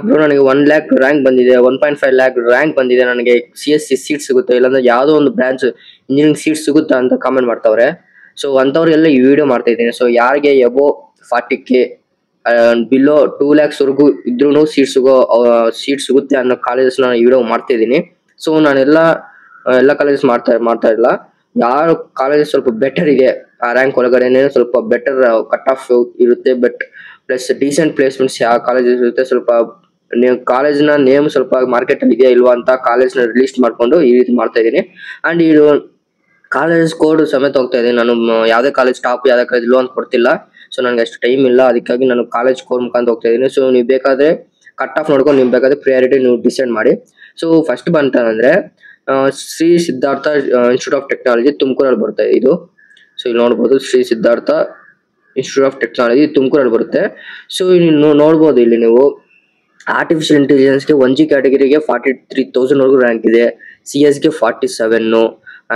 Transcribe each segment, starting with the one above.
Bro ನನಗೆ 1 lakh rank ಬಂದಿದೆ, 1.5 lakh rank ಬಂದಿದೆ, ನನಗೆ CSC ಸೀಟ್ ಸಿಗುತ್ತೆ, ಇಲ್ಲಾಂದ್ರೆ ಯಾವುದೋ ಒಂದು ಬ್ರಾಂಚ್ ಇಂಜಿನಿಯರಿಂಗ್ ಸೀಟ್ ಸಿಗುತ್ತಾ ಅಂತ ಕಾಮೆಂಟ್ ಮಾಡ್ತಾವ್ರೆ. ಸೊ ಅಂಥವ್ರಿಗೆಲ್ಲ ಈ ವಿಡಿಯೋ ಮಾಡ್ತಾ ಇದ್ದೀನಿ. ಸೊ ಯಾರಿಗೆ ಎಬೋ 40K ಬಿಲೋ 2 lakhs ವರೆಗೂ ಇದ್ರೂ ಸೀಟ್ ಸಿಗುತ್ತೆ ಅನ್ನೋ ಕಾಲೇಜಸ್ ನಾನು ಈ ವಿಡಿಯೋ ಮಾಡ್ತಾ ಇದ್ದೀನಿ. ಸೊ ನಾನೆಲ್ಲ ಕಾಲೇಜಸ್ ಮಾಡ್ತಾ ಇಲ್ಲ. ಯಾವ ಕಾಲೇಜಸ್ ಸ್ವಲ್ಪ ಬೆಟರ್ ಇದೆ ಆ ರ್ಯಾಂಕ್ ಒಳಗಡೆನೆ ಸ್ವಲ್ಪ ಬೆಟರ್ ಕಟ್ ಆಫ್ ಇರುತ್ತೆ, ಬಟ್ ಪ್ಲಸ್ ಡೀಸೆಂಟ್ ಪ್ಲೇಸ್ಮೆಂಟ್ಸ್ ಯಾವ ಕಾಲೇಜಸ್ ಇರುತ್ತೆ, ಸ್ವಲ್ಪ ನೀವು ಕಾಲೇಜ್ನ ನೇಮ್ ಸ್ವಲ್ಪ ಮಾರ್ಕೆಟ್ ಅಲ್ಲಿ ಇದೆಯಾ ಇಲ್ವಾ ಅಂತ ಕಾಲೇಜ್ನ ರಿಲೀಸ್ ಮಾಡ್ಕೊಂಡು ಈ ರೀತಿ ಮಾಡ್ತಾ ಇದ್ದೀನಿ. ಅಂಡ್ ಇದು ಕಾಲೇಜ್ ಕೋಡ್ ಸಮೇತ ಹೋಗ್ತಾ ಇದೆ. ನಾನು ಯಾವ್ದೇ ಕಾಲೇಜ್ ಟಾಪ್ ಯಾವ್ದೇ ಕಾಲೇಜ್ ಲೋ ಅಂತ ಕೊಡ್ತಿಲ್ಲ. ಸೊ ನನಗೆ ಅಷ್ಟು ಟೈಮ್ ಇಲ್ಲ, ಅದಕ್ಕಾಗಿ ನಾನು ಕಾಲೇಜ್ ಕೋಡ್ ಮುಖಾಂತರ ಹೋಗ್ತಾ ಇದ್ದೀನಿ. ಸೊ ನೀವು ಬೇಕಾದ್ರೆ ಕಟ್ ಆಫ್ ನೋಡ್ಕೊಂಡು ನೀವು ಬೇಕಾದ್ರೆ ಪ್ರಿಯಾರಿಟಿ ನೀವು ಡಿಸೈಡ್ ಮಾಡಿ. ಸೊ ಫಸ್ಟ್ ಬಂತಂದ್ರೆ Shri Siddhartha Institute of Technology ತುಮಕೂರಲ್ಲಿ ಬರುತ್ತೆ ಇದು. ಸೊ ಇಲ್ಲಿ ನೋಡ್ಬೋದು Shri Siddhartha Institute of Technology ತುಮಕೂರಲ್ಲಿ ಬರುತ್ತೆ. ಸೊ ಇಲ್ಲಿ ನೋಡ್ಬೋದು ಇಲ್ಲಿ ನೀವು ಆರ್ಟಿಫಿಷಿಯಲ್ ಇಂಟೆಲಿಜೆನ್ಸ್ಗೆ 1G ಕ್ಯಾಟಗರಿಗೆ 43,000 ವರೆಗೂ ರ್ಯಾಂಕ್ ಇದೆ, CS ಗೆ 47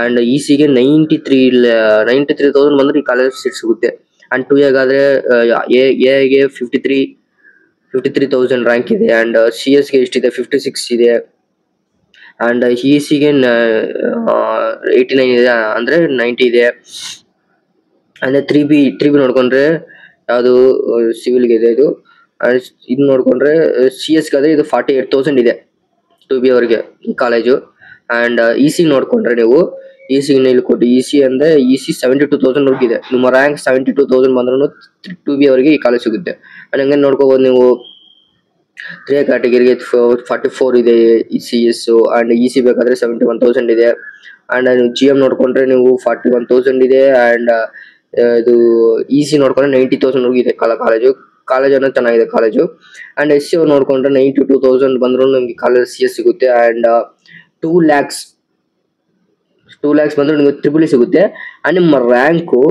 ಅಂಡ್ ECಗೆ 93,000 ಬಂದ್ರೆ ಈ ಕಾಲೇಜ್ ಸೀಟ್ ಸಿಗುತ್ತೆ. ಅಂಡ್ 2A ಗಾದ್ರೆ ಎಗೆ 53,000 ರ್ಯಾಂಕ್ ಇದೆ, ಅಂಡ್ CS ಗೆ ಎಷ್ಟಿದೆ 56 ಇದೆ, ಅಂಡ್ ECಗೆ 89 ಇದೆ, ಅಂದ್ರೆ 90 ಇದೆ. ಅಂದ್ರೆ 3B ನೋಡ್ಕೊಂಡ್ರೆ ಯಾವುದು ಸಿವಿಲ್ಗೆ ಇದೆ ಇದು. ಇದು ನೋಡ್ಕೊಂಡ್ರೆ CS ಗಾದ್ರೆ ಇದು 48,000 ಇದೆ 2B ಅವರಿಗೆ ಈ ಕಾಲೇಜು. ಅಂಡ್ EC ನೋಡ್ಕೊಂಡ್ರೆ ನೀವು EC ಇಲ್ಲಿ ಕೊಟ್ಟು EC ಅಂದ್ರೆ EC 72,000 ವರೆಗೂ ಇದೆ. ನಿಮ್ಮ ರ್ಯಾಂಕ್ 72,000 ಬಂದ್ರೂ 2B ಅವರಿಗೆ ಈ ಕಾಲೇಜ್ ಸಿಗುತ್ತೆ. ಅಂಡ್ ಹಂಗೆ ನೋಡ್ಕೋಬಹುದು ನೀವು 3A ಕ್ಯಾಟಗರಿಗೆ 44 ಇದೆ CS, ಅಂಡ್ EC ಬೇಕಾದ್ರೆ 71,000 ಇದೆ. ಅಂಡ್ GM ನೋಡ್ಕೊಂಡ್ರೆ ನೀವು 41,000 ಇದೆ, ಅಂಡ್ ಇದು EC ನೋಡ್ಕೊಂಡ್ರೆ 90,000 ವರೆಗೂ ಇದೆ ಕಾಲೇಜ್ ಅನ್ನೋ ಚೆನ್ನಾಗಿದೆ ಕಾಲೇಜು. ಅಂಡ್ SC ಅವ್ರು ನೋಡ್ಕೊಂಡ್ರೆ 92,000 ಬಂದ್ರು ನಿಮ್ಗೆ ಕಾಲೇಜ್ CS ಸಿಗುತ್ತೆ. ಅಂಡ್ 2 lakhs ಬಂದ್ರೆ ನಿಮ್ಗೆ TEEE ಸಿಗುತ್ತೆ. ಅಂಡ್ ನಿಮ್ಮ ರ್ಯಾಂಕು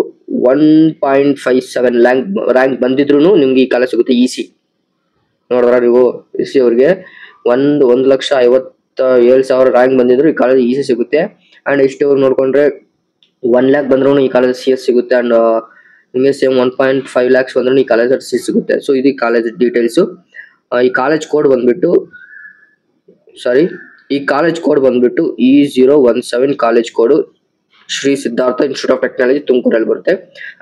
1.57 ರ್ಯಾಂಕ್ ಬಂದಿದ್ರು ನಿಮ್ಗೆ ಈ ಕಾಲೇಜ್ ಸಿಗುತ್ತೆ. EC ನೋಡಿದ್ರ ನೀವು EC ಅವ್ರಿಗೆ 1,57,000 ರ್ಯಾಂಕ್ ಬಂದಿದ್ರು ಈ ಕಾಲೇಜ್ EC ಸಿಗುತ್ತೆ. ಅಂಡ್ ST ಅವ್ರು ನೋಡ್ಕೊಂಡ್ರೆ 1 lakh ಬಂದ್ರು ಈ ಕಾಲೇಜ್ CS ಸಿಗುತ್ತೆ. ಅಂಡ್ ನಿಮಗೆ ಸೇಮ್ 1.5 lakhs ಬಂದ್ರು ಈ ಕಾಲೇಜ್ ಸೀಟ್ ಸಿಗುತ್ತೆ. ಸೊ ಇದು ಕಾಲೇಜ್ ಡೀಟೇಲ್ಸ್. ಈ ಕಾಲೇಜ್ ಕೋಡ್ ಬಂದ್ಬಿಟ್ಟು E017 college code Shri Siddhartha Institute of Technology ತುಮಕೂರಲ್ಲಿ ಬರುತ್ತೆ.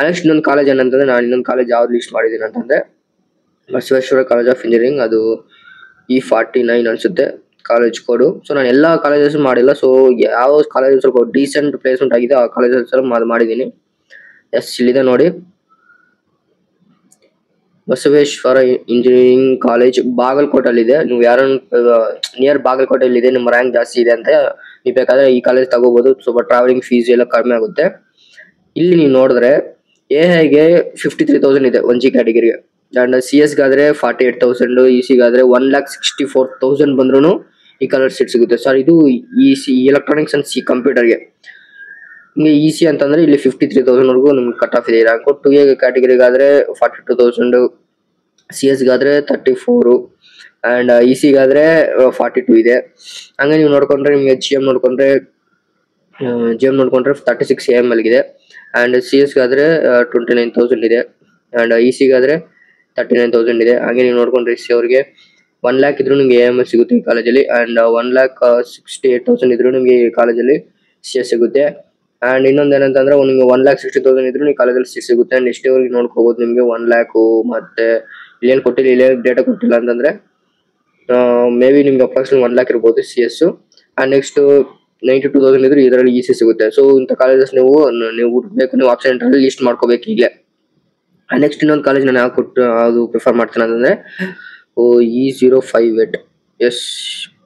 ನೆಕ್ಸ್ಟ್ ಇನ್ನೊಂದು ಕಾಲೇಜ್ ಏನಂತಂದ್ರೆ ನಾನು ಇನ್ನೊಂದು ಕಾಲೇಜ್ ಯಾವ್ದು ಲಿಸ್ಟ್ ಮಾಡಿದ್ದೀನಿ ಅಂತಂದ್ರೆ ಬಸವೇಶ್ವರ ಕಾಲೇಜ್ ಆಫ್ ಇಂಜಿನಿಯರಿಂಗ್, ಅದು E49 ಅನ್ಸುತ್ತೆ ಕಾಲೇಜ್ ಕೋಡು. ಸೊ ನಾನು ಎಲ್ಲಾ ಕಾಲೇಜಸ್ ಮಾಡಿಲ್ಲ. ಸೊ ಯಾವ ಕಾಲೇಜ್ ಸ್ವಲ್ಪ ಡೀಸೆಂಟ್ ಪ್ಲೇಸ್ಮೆಂಟ್ ಆಗಿದೆ ಆ ಕಾಲೇಜಸ್ ಮಾಡಿದ್ದೀನಿ. ಎಸ್ ಇಲ್ಲಿದೆ ನೋಡಿ, ಬಸವೇಶ್ವರ ಇಂಜಿನಿಯರಿಂಗ್ ಕಾಲೇಜ್ ಬಾಗಲಕೋಟಲ್ಲಿ ಇದೆ. ನೀವು ಯಾರನ್ನು ನಿಯರ್ ಬಾಗಲಕೋಟೆಯಲ್ಲಿ ಇದೆ, ನಿಮ್ಮ ರ್ಯಾಂಕ್ ಜಾಸ್ತಿ ಇದೆ ಅಂತ ನೀವು ಬೇಕಾದ್ರೆ ಈ ಕಾಲೇಜ್ ತಗೋಬಹುದು. ಸ್ವಲ್ಪ ಟ್ರಾವೆಲಿಂಗ್ ಫೀಸ್ ಎಲ್ಲ ಕಡಿಮೆ ಆಗುತ್ತೆ. ಇಲ್ಲಿ ನೀವು ನೋಡಿದ್ರೆ ಎಗೆ 53,000 ಇದೆ 1G ಕ್ಯಾಟಗರಿಗೆ, and CS Godrej 48,000, EC ಗಾದ್ರೆ 1,64,000 ಬಂದ್ರು ಈ ಕಾಲೇಜ್ ಸೀಟ್ ಸಿಗುತ್ತೆ. ಸರ್ ಇದು EC ಎಲೆಕ್ಟ್ರಾನಿಕ್ಸ್ ಅಂಡ್ ಕಂಪ್ಯೂಟರ್ಗೆ. ನಿಮಗೆ EC ಅಂತಂದ್ರೆ ಇಲ್ಲಿ 53,000 ವರೆಗೂ ನಿಮ್ಗೆ ಕಟ್ ಆಫ್ ಇದೆ rank. 2A ಕ್ಯಾಟಗರಿಗಾದ್ರೆ 42,000, CS Godrej 34, and EC ಗಾದ್ರೆ 42 ಇದೆ. ಹಂಗೆ ನೀವು ನೋಡ್ಕೊಂಡ್ರೆ ನಿಮಗೆ GM ನೋಡ್ಕೊಂಡ್ರೆ 36 AML ಇದೆ, ಅಂಡ್ CS ಗಾದ್ರೆ 29,000 ಇದೆ, ಅಂಡ್ EC ಗಾದ್ರೆ 39,000 ಇದೆ. ಹಾಗೆ ನೀವು ನೋಡ್ಕೊಂಡ್ರೆ SC ಅವ್ರಿಗೆ 1 lakh ಇದ್ರು ನಿಮ್ಗೆ AML ಸಿಗುತ್ತೆ ಈ ಕಾಲೇಜಲ್ಲಿ, ಅಂಡ್ 1,68,000 ಇದ್ರು ನಿಮ್ಗೆ ಈ ಕಾಲೇಜಲ್ಲಿ CS ಸಿಗುತ್ತೆ. ಅಂಡ್ ಇನ್ನೊಂದು ಏನಂತಂದ್ರೆ ನಿಮ್ಗೆ 1,60,000 ಇದ್ರು ಈ ಕಾಲೇಜಲ್ಲಿ ಸೀಟ್ ಸಿಗುತ್ತೆ. ಅಂಡ್ ST ಅವ್ರಿಗೆ ನೋಡ್ಕೋಬಹುದು ನಿಮ್ಗೆ 1 lakh, ಮತ್ತೆ ಇಲ್ಲೇನು ಕೊಟ್ಟಿಲ್ಲ, ಇಲ್ಲೇನು ಡೇಟಾ ಕೊಟ್ಟಿಲ್ಲ ಅಂತಂದ್ರೆ ಮೇ ಬಿ ನಿಮ್ಗೆ ಅಪ್ರಾಕ್ಸಿಮೇಟ್ 1 lakh ಇರ್ಬೋದು CS. ಅಂಡ್ ನೆಕ್ಸ್ಟ್ 92,000 ಇದ್ರು ಇದರಲ್ಲಿ EC ಸಿಗುತ್ತೆ. ಸೊ ಇಂಥ ಕಾಲೇಜಸ್ ನೀವು ಹುಡುಕ್ಬೇಕು, ನೀವು ಆಪ್ಷನ್ ಎಂಟ್ರಲ್ಲಿ ಲಿಸ್ಟ್ ಮಾಡ್ಕೋಬೇಕು ಈಗಲೇ. ನೆಕ್ಸ್ಟ್ ಇನ್ನೊಂದು ಕಾಲೇಜ್ ನಾನು ಯಾವುದು ಪ್ರಿಫರ್ ಮಾಡ್ತೇನೆ ಅಂತಂದ್ರೆ E058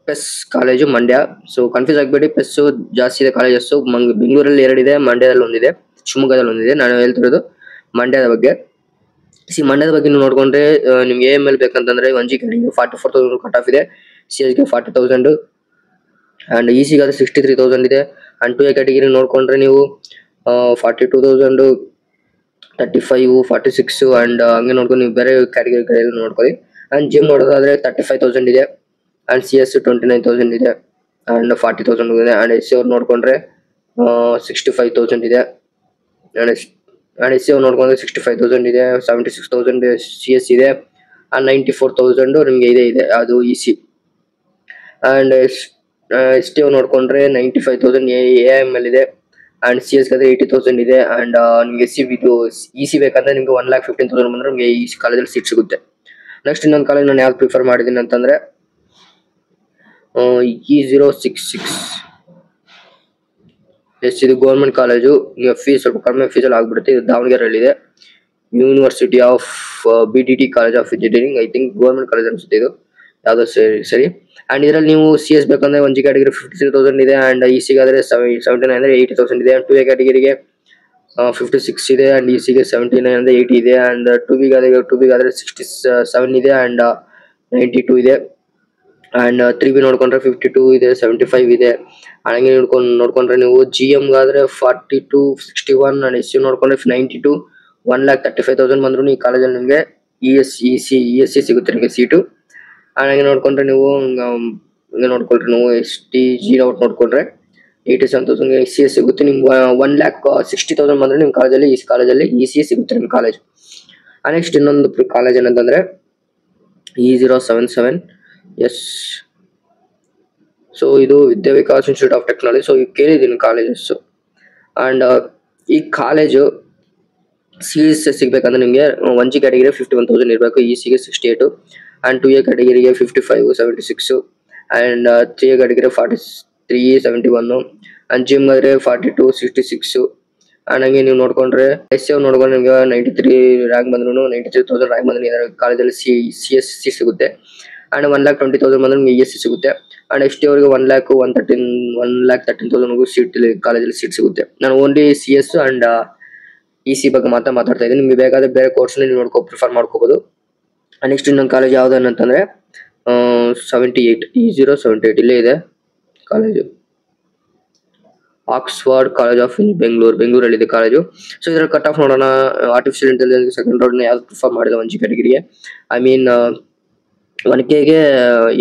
PES college Mandya. So confuse ಆಗಬೇಡಿ, ಪೆಸ್ ಜಾಸ್ತಿ ಇದೆ ಕಾಲೇಜಸ್. ಬೆಂಗಳೂರಲ್ಲಿ 2 ಇದೆ, ಮಂಡ್ಯದಲ್ಲಿ ಒಂದಿದೆ, ಶಿವಮೊಗ್ಗದಲ್ಲಿ ಒಂದಿದೆ. ನಾನು ಹೇಳ್ತಿರೋದು ಮಂಡ್ಯದ ಬಗ್ಗೆ. ಮಂಡ್ಯದ ಬಗ್ಗೆ ನೀವು ನೋಡ್ಕೊಂಡ್ರೆ ನಿಮ್ಗೆ AML ಬೇಕಂತಂದ್ರೆ 1G ಕ್ಯಾಟಗರಿಗೆ 44,000 ಕಟ್ ಆಫ್ ಇದೆ, CS ಗೆ 40,000, ಅಂಡ್ EC ಗಾದ್ರೆ 63,000 ಇದೆ. ಅಂಡ್ 2A ಕ್ಯಾಟಗರಿ ನೋಡ್ಕೊಂಡ್ರೆ ನೀವು 42,000, 35, 46, ಅಂಡ್ ಹಂಗೆ ನೋಡ್ಕೊಂಡು ನೀವು ಬೇರೆ ಕ್ಯಾಟಗರಿ ನೋಡ್ಕೊಳ್ಳಿ. ಅಂಡ್ GM ನೋಡೋದಾದ್ರೆ 35,000 ಇದೆ, ಅಂಡ್ CS 29,000 ಇದೆ, ಅಂಡ್ 40,000 ಇದೆ. ಅಂಡ್ SC ಅವ್ರು ನೋಡ್ಕೊಂಡ್ರೆ 65,000 ಇದೆ, ಅಂಡ್ SC ಅವ್ರು ನೋಡ್ಕೊಂಡ್ರೆ 65,000 ಇದೆ, 76,000 CS ಇದೆ, ಆ 94,000 ನಿಮಗೆ ಇದೆ ಅದು EC. ಅಂಡ್ STO ನೋಡ್ಕೊಂಡ್ರೆ 95,000 AIML ಇದೆ. ಅಂಡ್ CS ಗಾದ್ರೆ 80,000 ಇದೆ. ಅಂಡ್ ನಿಮಗೆ EC ಬೇಕಂದ್ರೆ ನಿಮ್ಗೆ 1,15,000 ಬಂದ್ರೆ ನಿಮಗೆ ಈ ಕಾಲೇಜಲ್ಲಿ ಸೀಟ್ ಸಿಗುತ್ತೆ. ನೆಕ್ಸ್ಟ್ ಇನ್ನೊಂದು ಕಾಲೇಜ್ ನಾನು ಯಾವ್ದು ಪ್ರಿಫರ್ ಮಾಡಿದ್ದೀನಿ ಅಂತಂದ್ರೆ E066. ಇದು ಗೌರ್ಮೆಂಟ್ ಕಾಲೇಜು. ನೀವು ಫೀಸ್ ಸ್ವಲ್ಪ ಕಡಿಮೆ ಫೀಸಲ್ಲಿ ಆಗ್ಬಿಡುತ್ತೆ. ಇದು ದಾವಣಗೆರೆಯಲ್ಲಿದೆ. University of BDT college of engineering, I think government college ಅನ್ಸುತ್ತೆ ಇದು, ಯಾವುದೋ ಸರಿ. ಅಂಡ್ ಇದರಲ್ಲಿ ನೀವು CS ಬೇಕಂದ್ರೆ 1G ಕ್ಯಾಟಗರಿ 53,000 ಇದೆ. ಅಂಡ್ EC ಗಾದ್ರೆ 79 ಅಂದ್ರೆ 80,000 ಇದೆ. ಅಂಡ್ 2A ಕ್ಯಾಟಗರಿಗೆ 56 ಇದೆ. ಅಂಡ್ EC ಗೆ 79 ಅಂದ್ರೆ 80 ಇದೆ. ಅಂಡ್ 2B ಗಾದ್ರೆ 67 ಇದೆ. ಅಂಡ್ 92 ಇದೆ. ಅಂಡ್ 3B ನೋಡ್ಕೊಂಡ್ರೆ 52 ಇದೆ, 75 ಇದೆ. ಹಂಗೆ ನೋಡ್ಕೊಂಡ್ರೆ ನೀವು GM ಗಾದ್ರೆ 42, 61. ಅಂಡ್ SU ನೋಡ್ಕೊಂಡ್ರೆ 92, 1,35,000 ಬಂದ್ರು ಈ ಕಾಲೇಜಲ್ಲಿ ನಿಮಗೆ ESC ಸಿಗುತ್ತೆ ನಿಮಗೆ ಸೀಟು. ಹಾಗೆ ನೋಡ್ಕೊಂಡ್ರೆ ನೀವು STG ಔಟ್ ನೋಡ್ಕೊಂಡ್ರೆ 87,000 CS ಸಿಗುತ್ತೆ. ನಿಮ್ಗೆ 1,60,000 ಬಂದ್ರೆ ನಿಮ್ಮ ಕಾಲೇಜಲ್ಲಿ EC ಸಿಗುತ್ತೆ ನಿಮ್ಮ ಕಾಲೇಜ್. ನೆಕ್ಸ್ಟ್ ಇನ್ನೊಂದು ಕಾಲೇಜ್ ಏನಂತಂದ್ರೆ E077. ಸೊ ಇದು Vidya Vikas institute of technology. So ಕೇಳಿದ್ದೀನಿ ಕಾಲೇಜಸ್. ಅಂಡ್ ಈ ಕಾಲೇಜು ಸೀಟ್ಸ್ ಸಿಗ್ಬೇಕಂದ್ರೆ ನಿಮಗೆ 1G ಕ್ಯಾಟಗರಿ 51,000 ಇರಬೇಕು. EC ಗೆ 68. ಅಂಡ್ 2A ಕ್ಯಾಟಗರಿಗೆ 55, 76. And 3A category 43, 71. And GM ಗಾದ್ರೆ 42, 66. ಅಂಡ್ ಹಂಗೆ ನೀವು ನೋಡ್ಕೊಂಡ್ರೆ SU ನೋಡ್ಕೊಂಡ್ರೆ ನಿಮಗೆ 93 ರ್ಯಾಂಕ್ ಬಂದ್ರು 93,000 ರ್ಯಾಂಕ್ ಬಂದ್ರೆ ಇದರ ಕಾಲೇಜಲ್ಲಿ CSC ಸಿಗುತ್ತೆ. ಅಂಡ್ 1,20,000 ಬಂದ್ರೆ ನಿಮಗೆ ESC ಸಿಗುತ್ತೆ. ಅಂಡ್ ST ಅವರಿಗೆ 1,13,000 ಸೀಟ್ ಕಾಲೇಜಲ್ಲಿ ಸೀಟ್ ಸಿಗುತ್ತೆ. ನಾನು ಓನ್ಲಿ CS ಅಂಡ್ EC ಬಗ್ಗೆ ಮಾತಾಡ್ತಾ ಇದ್ದೀನಿ. ನಿಮಗೆ ಬೇಕಾದ್ರೆ ಬೇರೆ ಕೋರ್ಸ್ ನೀವು ಪ್ರಿಫರ್ ಮಾಡ್ಕೋಬಹುದು. ನೆಕ್ಸ್ಟ್ ಇನ್ನೊಂದು ಕಾಲೇಜ್ ಯಾವ್ದು ಅಂತಂದ್ರೆ 78, E078 ಇಲ್ಲೇ ಇದೆ ಕಾಲೇಜು. ಆಕ್ಸ್ಫರ್ಡ್ ಕಾಲೇಜ್ ಆಫ್ ಬೆಂಗಳೂರಲ್ಲಿ ಇದೆ ಕಾಲೇಜು. ಸೊ ಇದರ ಕಟ್ ಆಫ್ ನೋಡೋಣ. ಆರ್ಟಿಫಿಷಿಯಲ್ ಇಂಟೆಲಿಜೆನ್ಸ್ ಸೆಕೆಂಡ್ ರೌಂಡ್ ಯಾವ್ದು ಪ್ರಿಫರ್ ಮಾಡಿದೆ 1G ಕ್ಯಾಟಗರಿಗೆ. ಐ ಮೀನ್ 1Kಗೆ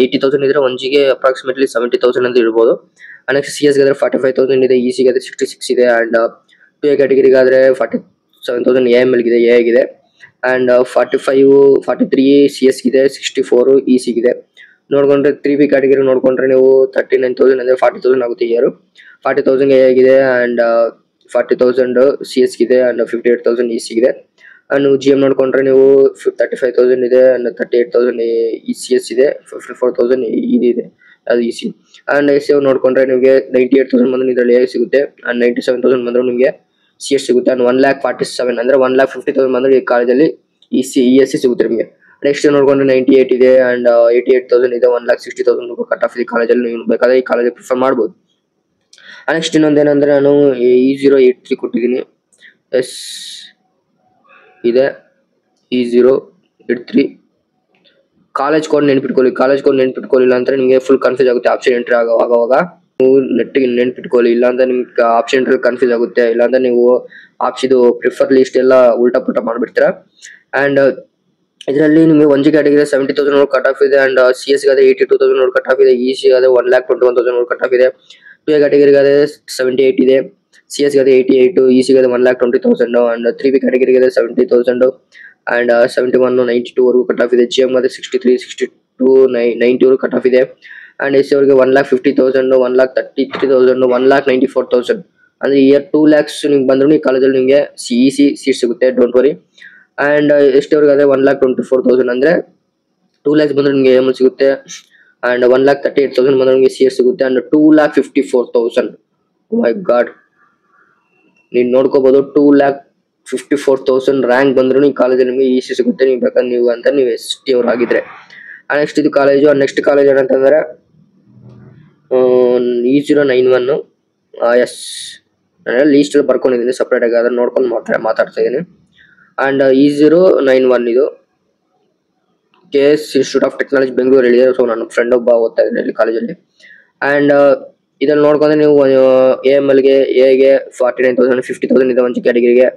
80,000 ಇದ್ರೆ 1G ಗೆ ಅಪ್ರಾಕ್ಸಿಮೇಟ್ಲಿ 70,000 ಅಂತ ಇರ್ಬೋದು. ನೆಕ್ಸ್ಟ್ CS ಗಾದ್ರೆ 45,000 ಇದೆ. EC ಗಾದ್ರೆ 66 ಇದೆ. ಅಂಡ್ 2A ಕ್ಯಾಟಗರಿಗಾದ್ರೆ 47,000 AIML ಗಿದೆ, AI ಗಿದೆ. ಅಂಡ್ 45, 43 CS ಗಿದೆ, 64 EC ಗಿದೆ. ನೋಡ್ಕೊಂಡ್ರೆ 3B ಕ್ಯಾಟಗರಿ ನೋಡ್ಕೊಂಡ್ರೆ ನೀವು 39,000 ಅಂದ್ರೆ 40,000 ಆಗುತ್ತೆ ಇಯರ್. 40,000 AI ಗಿದೆ. ಅಂಡ್ 40,000 CS ಗಿದೆ. ಅಂಡ್ 58,000 EC ಗಿದೆ. ಅಂಡ್ GM ನೋಡ್ಕೊಂಡ್ರೆ ನೀವು 35,000 ಇದೆ. ಅಂಡ್ 38,000 CS ಇದೆ. 54,000 ಇದೆ ಅದು EC. ಅಂಡ್ SU ನೋಡ್ಕೊಂಡ್ರೆ ನಿಮಗೆ 98,000 ಬಂದ್ರೆ ಇದರಲ್ಲಿ AI ಸಿಗುತ್ತೆ. ಅಂಡ್ 97,000 ಬಂದ್ರೆ ನಿಮಗೆ CS ಸಿಗುತ್ತೆ. ಅಂಡ್ 1,47 ಅಂದ್ರೆ 1,50,000 ಬಂದ್ರೆ ಈ ಕಾಲೇಜಲ್ಲಿ ESC ಸಿಗುತ್ತೆ ನಿಮಗೆ. ನೆಕ್ಸ್ಟ್ ನೋಡ್ಕೊಂಡ್ರೆ 98 ಇದೆ. ಅಂಡ್ 88,000 ಇದೆ. 1,60,000 ಕಟ್ ಆಫ್ ಈ ಕಾಲೇಜಲ್ಲಿ ನೀವು ಬೇಕಾದ್ರೆ ಈ ಕಾಲೇಜಲ್ಲಿ ಪ್ರಿಫರ್ ಮಾಡ್ಬೋದು. ನೆಕ್ಸ್ಟ್ ಇನ್ನೊಂದೇನಂದ್ರೆ ನಾನು E083 ಕೊಟ್ಟಿದ್ದೀನಿ. ಇದೆ E083 ಕಾಲೇಜ್ ಕೋಡ್ ನೆನ್ಪಿಟ್ಕೊಳ್ಳಿಲ್ಲ ಅಂದ್ರೆ ನಿಮಗೆ ಫುಲ್ ಕನ್ಫ್ಯೂಸ್ ಆಗುತ್ತೆ ಆಪ್ಷನ್ ಎಂಟ್ರಿ ಆಗುವಾಗ. ನೀವು ನೆಟ್ಟಿಗೆ ನೆನ್ಪಿಟ್ಕೊಳ್ಳಿ, ಇಲ್ಲಾಂದ್ರೆ ನಿಮ್ಗೆ ಆಪ್ಷನ್ ಎಂಟ್ರಿ ಕನ್ಫ್ಯೂಸ್ ಆಗುತ್ತೆ. ಇಲ್ಲಾಂದ್ರೆ ನೀವು ಇದು ಪ್ರಿಫರ್ ಲಿಸ್ಟ್ ಎಲ್ಲ ಉಲ್ಟಾ ಪುಲ್ಟಾ ಮಾಡ್ಬಿಡ್ತೀರಾ. ಅಂಡ್ ಇದರಲ್ಲಿ ನಿಮಗೆ 1G ಕ್ಯಾಟಗರಿ 70,000 ಕಟ್ ಆಫ್ ಇದೆ. And CS Godrej 82,000 cut off ಇದೆ. EC ಗಾದ್ರೆ 1,21,000 ಕಟ್ ಆಫ್ ಇದೆ. 2A ಕ್ಯಾಟಗರಿಗಾದ್ರೆ 78 ಇದೆ. CS Godrej 88, EC Godrej 1,20,000. And 3B ಕ್ಯಾಟಗರಿಗಾದ್ರೆ 70,000 and 71, 92 ವರೆಗೂ ಕಟ್ ಆಫ್ ಇದೆ. GM ಗಾದ್ರೆ 63, 62, 90 ವರೆಗೂ ಕಟ್ ಆಫ್ ಇದೆ. ಅಂಡ್ SC ಅವರಿಗೆ 1,50,000, 1,33,000, 1,94,000 ಅಂದ್ರೆ ಇಯರ್ 2 lakhs ನಿಮ್ಗೆ ಬಂದ್ರು ಈ ಕಾಲೇಜಲ್ಲಿ ನಿಮಗೆ EC ಸೀಟ್ ಸಿಗುತ್ತೆ, ಡೋಂಟ್ ವರಿ. ಅಂಡ್ ST ಅವ್ರಿಗಾದ್ರೆ 1,24,000 ಅಂದ್ರೆ 2 lakhs ಬಂದ್ರೆ ನಿಮಗೆ AIML ಸಿಗುತ್ತೆ. ಅಂಡ್ 1,38,000 ಬಂದ್ರೆ ನಿಮಗೆ CS ಸಿಗುತ್ತೆ. ಅಂಡ್ 2,54,000 ಮೈ ಗಾಡ್, ನೀವು ನೋಡ್ಕೋಬಹುದು 2,54,000 ರ್ಯಾಂಕ್ ಬಂದ್ರು ಈ ಕಾಲೇಜಲ್ಲಿ ನಿಮಗೆ EC ಸಿಗುತ್ತೆ. ನೀವು ಬೇಕಾದ್ರೆ ನೀವು ST ಅವ್ರು ಆಗಿದ್ರೆ. ನೆಕ್ಸ್ಟ್ ಇದು ಕಾಲೇಜು. ನೆಕ್ಸ್ಟ್ ಕಾಲೇಜ್ ಏನಂತಂದ್ರೆ E091. ಲೀಸ್ಟ್ ಬರ್ಕೊಂಡಿದ್ದೀನಿ ಸಪ್ರೇಟ್ ಆಗಿ, ಅದನ್ನ ನೋಡ್ಕೊಂಡು ಮಾತಾಡ್ತಾ ಇದ್ದೀನಿ. ಅಂಡ್ E091 ಇದು KS institute of technology Bengaluru ಹೇಳಿದೆ. ಸೊ ನನ್ನ ಫ್ರೆಂಡ್ ಒಬ್ಬ ಓದ್ತಾ ಇದ್ದೀನಿ ಇಲ್ಲಿ ಕಾಲೇಜಲ್ಲಿ. ಅಂಡ್ ಇದನ್ನು ನೋಡ್ಕೊಂಡ್ರೆ ನೀವು AIMLಗೆ AIಗೆ 49,000, 50,000 ಇದೆ 1G ಕ್ಯಾಟಗರಿಗೆ.